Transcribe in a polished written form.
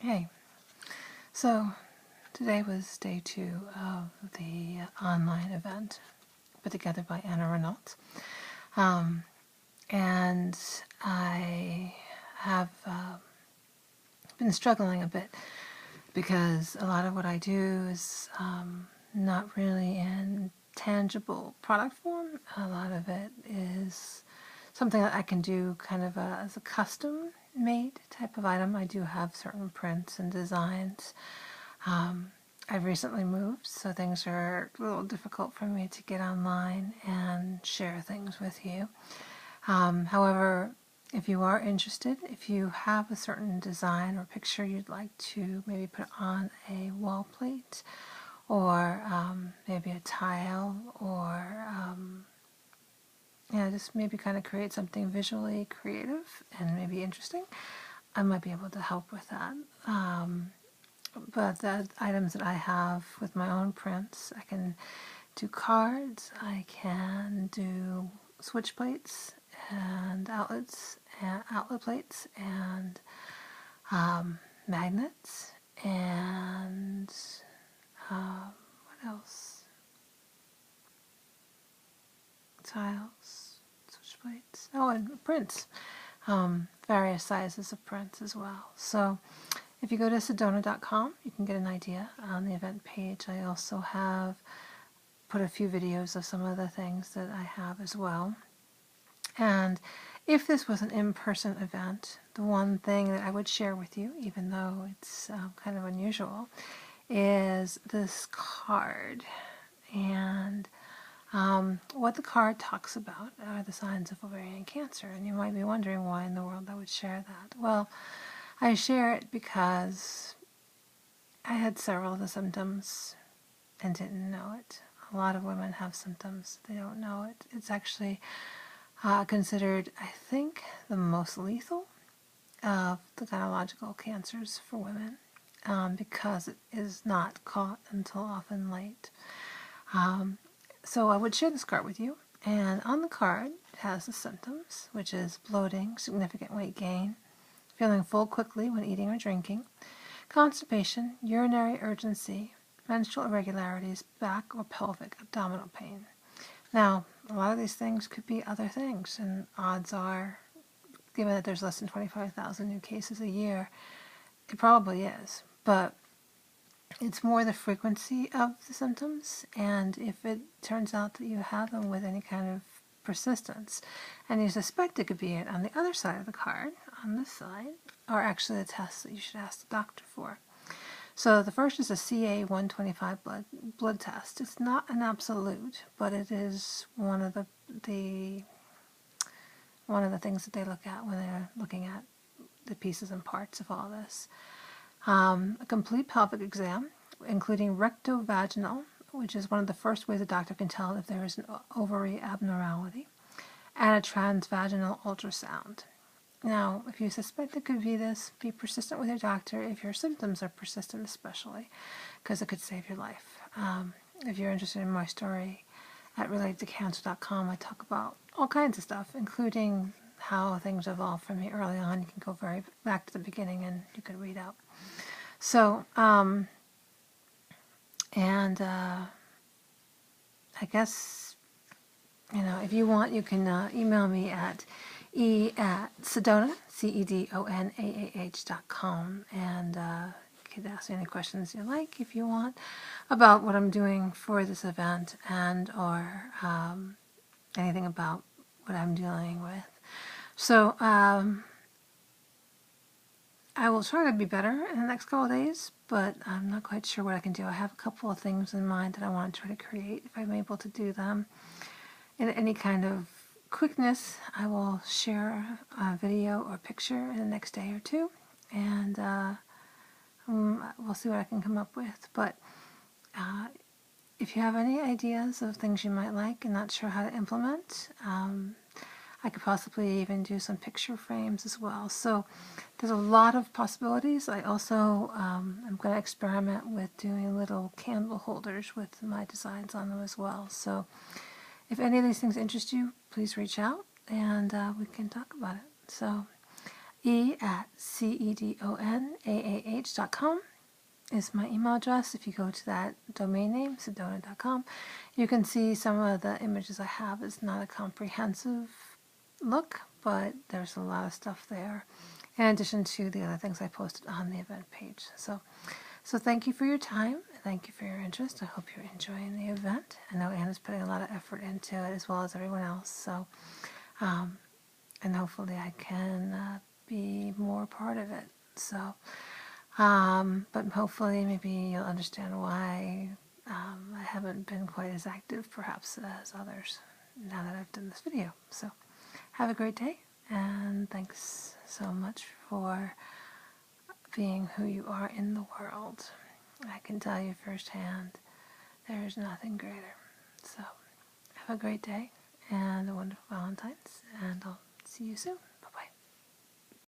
Hey, so today was day 2 of the online event put together by Anna Renault. And I have been struggling a bit because a lot of what I do is not really in tangible product form. A lot of it is something that I can do kind of as a custom made type of item. I do have certain prints and designs. I've recently moved, so things are a little difficult for me to get online and share things with you. However, if you are interested, if you have a certain design or picture you'd like to maybe put on a wall plate, or maybe a tile, or just maybe kind of create something visually creative and maybe interesting, I might be able to help with that. But the items that I have with my own prints, I can do cards, I can do switch plates and outlets and outlet plates and magnets and what else? Tiles, switch plates. Oh, and prints. Various sizes of prints as well. So if you go to sedona.com, you can get an idea on the event page. I also have put a few videos of some of the things that I have as well. And if this was an in-person event, the one thing that I would share with you, even though it's kind of unusual, is this card. And what the card talks about are the signs of ovarian cancer. And you might be wondering why in the world I would share that. Well, I share it because I had several of the symptoms and didn't know it. A lot of women have symptoms, they don't know it. It's actually considered, I think, the most lethal of the gynecological cancers for women because it is not caught until often late. So I would share this card with you, and on the card it has the symptoms, which is bloating, significant weight gain, feeling full quickly when eating or drinking, constipation, urinary urgency, menstrual irregularities, back or pelvic abdominal pain. Now, a lot of these things could be other things, and odds are, given that there's less than 25,000 new cases a year, it probably is. But it's more the frequency of the symptoms, and if it turns out that you have them with any kind of persistence, and you suspect it could be it on the other side of the card, on this side, are actually the tests that you should ask the doctor for. So the first is a CA-125 blood test. It's not an absolute, but it is one of the things that they look at when they're looking at the pieces and parts of all this. A complete pelvic exam, including rectovaginal, which is one of the first ways a doctor can tell if there is an ovary abnormality, and a transvaginal ultrasound. Now, if you suspect it could be this, be persistent with your doctor if your symptoms are persistent especially, because it could save your life. If you're interested in my story at relatedtocancer.com, I talk about all kinds of stuff, including how things evolved for me early on. You can go very back to the beginning and you can read out. So, I guess, if you want, you can email me at e@sedona, CEDONAAH.com, and you could ask me any questions you like if you want about what I'm doing for this event, and or anything about what I'm dealing with. So I will try to be better in the next couple of days, but I'm not quite sure what I can do. I have a couple of things in mind that I want to try to create. If I'm able to do them in any kind of quickness, I will share a video or picture in the next day or two, and we'll see what I can come up with. But if you have any ideas of things you might like and not sure how to implement, I could possibly even do some picture frames as well. So there's a lot of possibilities. I also am going to experiment with doing little candle holders with my designs on them as well. So if any of these things interest you, please reach out and we can talk about it. So e@CEDONAAH.com, eventpage.com is my email address. If you go to that domain name, sedona.com, you can see some of the images I have. It's not a comprehensive look, but there's a lot of stuff there, in addition to the other things I posted on the event page. So thank you for your time. Thank you for your interest. I hope you're enjoying the event. I know Anna's putting a lot of effort into it, as well as everyone else. So, and hopefully I can be more part of it. So, but hopefully maybe you'll understand why I haven't been quite as active perhaps as others now that I've done this video. So have a great day, and thanks so much for being who you are in the world. I can tell you firsthand, there is nothing greater. So have a great day and a wonderful Valentine's, and I'll see you soon.